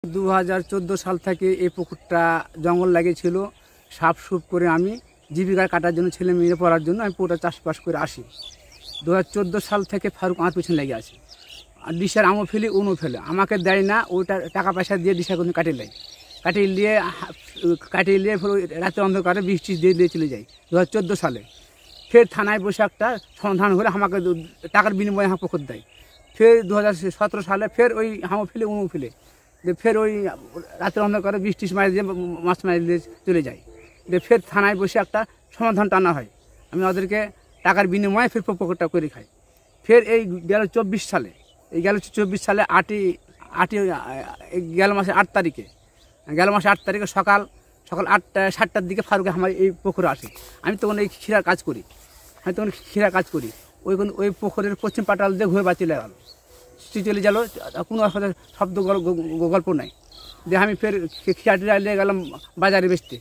2014 সাল থেকে এই পুকুরটা জঙ্গল লাগিয়েছিল। সাপ সুপ করে আমি জীবিকা কাটার জন্য, ছেলে মেয়ে পড়ার জন্য আমি পুরোটা চাষবাস করে আসি। 2014 সাল থেকে ফারুক আমার পিছনে লেগে আছে। আর ডিশার আমও ফেলি, উনও ফেলে, আমাকে দেয় না। ওইটা টাকা পয়সা দিয়ে ডিশা কোনো কাটিয়ে নেয়, কাটিয়ে নিয়ে রাতের অন্ধকারে বৃষ্টি দিয়ে চলে যায়। 2014 সালে ফের থানায় বসে একটা সন্ধান হলে আমাকে টাকার বিনিময়ে আমার পুকুর দেয়। ফের 2017 সালে ফের ওই হামও ফেলে, উনও ফেলে, যে ফের ওই রাতের অন্ধকারে বৃষ্টি মারি দিয়ে মাছ মারি দিয়ে চলে যায়। যে ফের থানায় বসে একটা সমাধান টানা হয়, আমি ওদেরকে টাকার বিনিময়ে ফের পুকুরটা করে খাই। ফের এই গেল 24 সালে, সালে গেল মাসে 8 তারিখে সকাল 8টার দিকে ফারুকে আমার এই পুকুরে আসে। আমি তখন এই ক্ষীরার কাজ করি। ওই পুকুরের পশ্চিম পাটাল দিয়ে ঘুরে বাঁচিয়ে গেল, চলে গেল, কোনো শব্দ গল্প নাই। যে আমি ফের খিয়াটিরা নিয়ে গেলাম বাজারে বেচতে।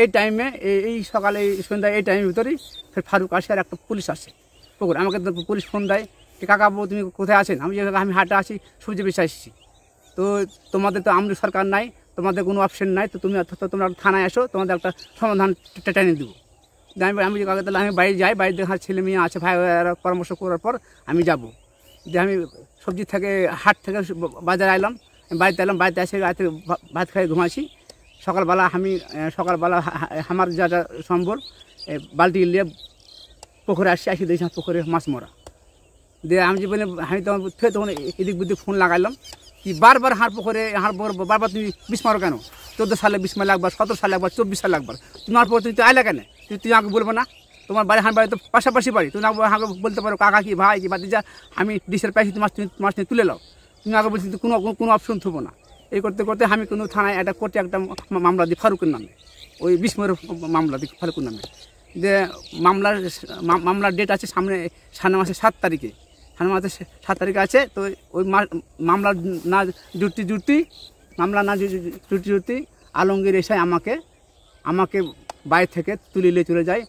এই টাইমে, এই সকালে, এই সন্ধ্যায়, এই টাইমের ভিতরেই ফের ফারুক আসে আর একটা পুলিশ আসে পুকুর। আমাকে পুলিশ ফোন দেয়, কাকা বাবু তুমি কোথায় আছেন? আমি হাটে আসি, সবজি বেচে আসছি। তো তোমাদের তো আমলি সরকার নাই, তোমাদের কোনো অপশন নাই, তো তোমরা থানায় আসো, তোমাদের একটা সমাধান টেনে দেবো। আমি তাহলে আমি বাড়ি যাই, বাড়িতে দেখার ছেলে মেয়ে আছে, ভাই পরামর্শ করার পর আমি যাব। যে আমি সবজি থেকে হাট থেকে বাজারে এলাম, বাড়িতে এসে রাতে ভাত খাই ঘুমাইছি। সকালবেলা আমার যা সম্বল বালতি নিয়ে পুকুরে আসি দেখছি পুকুরে মাছ মরা। দিয়ে আমি যে বলে আমি তখন এদিক বুদ্ধি ফোন লাগাইলাম, কি বারবার বারবার তুমি বিষ মারো কেন? 14 সালে বিষ মারলে একবার, 17 সালে একবার, 24 সালে একবার। তোমার পর তুমি তো আইলা কেন? তুমি আমাকে বলবো না? তোমার বাড়ি তো পাশাপাশি বাড়ি, তুমি আমাকে বলতে পারো কাকা কি ভাই কি বাতিজা, আমি ডিশের পাইছি, তোমার তুলে নাও। তুমি আগে বলছি কোনো অপশন থবো না। এই করতে করতে আমি কোনো থানায় একটা মামলা দিই ফারুকের নামে, ওই বিস্ময়ের মামলা দিই ফারুকের নামে। যে মামলার ডেট আছে সামনে মাসে 7 তারিখে, সামনে মাসে 7 তারিখে আছে। তো ওই মামলা না জুটি আলমগীর এসে আমাকে বাড়ি থেকে তুলে নিয়ে চলে যায়।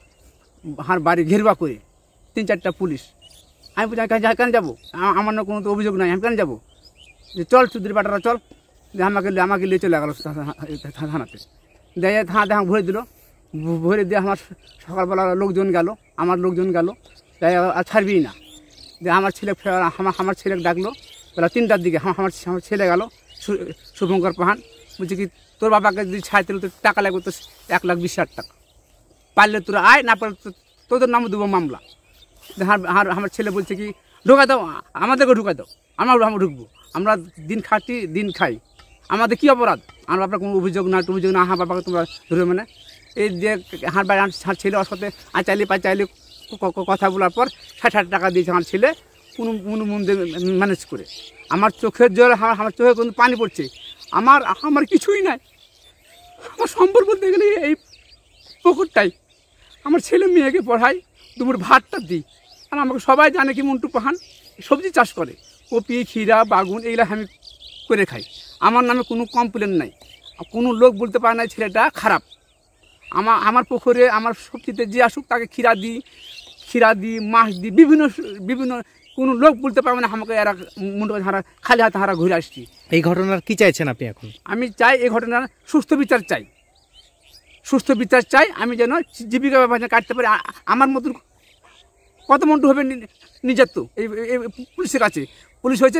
আমার বাড়ি ঘেরবা করে 3-4টা পুলিশ। আমি বলছি কেন যাবো? আমার না কোনো তো অভিযোগ নাই, আমি কেন যাবো? যে চল চুদ্রি বাটারা চল। যে আমাকে নিয়ে চলে গেল থানাতে। দিয়ে থানাতে আমাকে ভরে দিয়ে আমার সকালবেলা আমার লোকজন গেল, আর ছাড়বি না। যে আমার ছেলেকে ডাকলো বেলা 3টার দিকে। আমার ছেলে গেল, শুভঙ্কর পাহান, বলছে কি তোর বাবাকে যদি ছাড়তে তোর টাকা লাগবে, তো 1,20,000 টাকা। পারলে তোরা আয়, না পারলে তোদের নামে দেবো মামলা। আমার ছেলে বলছে কি ঢোকা দাও, আমাদেরকে ঢুকা দাও, আমরা ঢুকবো, আমরা দিন খাই, আমাদের কী অপরাধ? আমার বাবার কোনো অভিযোগ না আমার বাবাকে তোমরা ধরে মানে। এই যে আমার বাড়ি আমার ছেলে ওর সাথে আচাইলি কথা বলার পর 60 টাকা দিয়েছে আমার ছেলে, কোনো মন্দির ম্যানেজ করে। আমার চোখের জল, আমার চোখে কোনো পানি পড়ছে। আমার কিছুই নাই। আমার সম্পর্ক বলতে গেলে এই পুকুরটাই। আমার ছেলে মেয়েকে পড়াই, দুপুর ভাতটা দিই। আর আমাকে সবাই জানে কি মন্টু পাহান সবজি চাষ করে, কপি, ক্ষীরা, বাগুন, এইগুলো আমি করে খাই। আমার নামে কোনো কমপ্লেন নাই, কোনো লোক বলতে পারে না ছেলেটা খারাপ। আমার পুকুরে আমার সবজিতে যে আসুক তাকে ক্ষীরা দিই, মাছ দিই, বিভিন্ন কোনো লোক বলতে পারবে না আমাকে এরা মন্টু হারা খালি হাতে হারা ঘুরে আসছি। এই ঘটনার কি চাইছেন আপনি এখন? আমি চাই এই ঘটনার সুস্থ বিচার চাই। আমি যেন জীবিকা ব্যবস্থা কাটতে পারি। আমার মতন কত মন্টু হবে নিজের তো এই পুলিশের কাছে। পুলিশ হয়েছে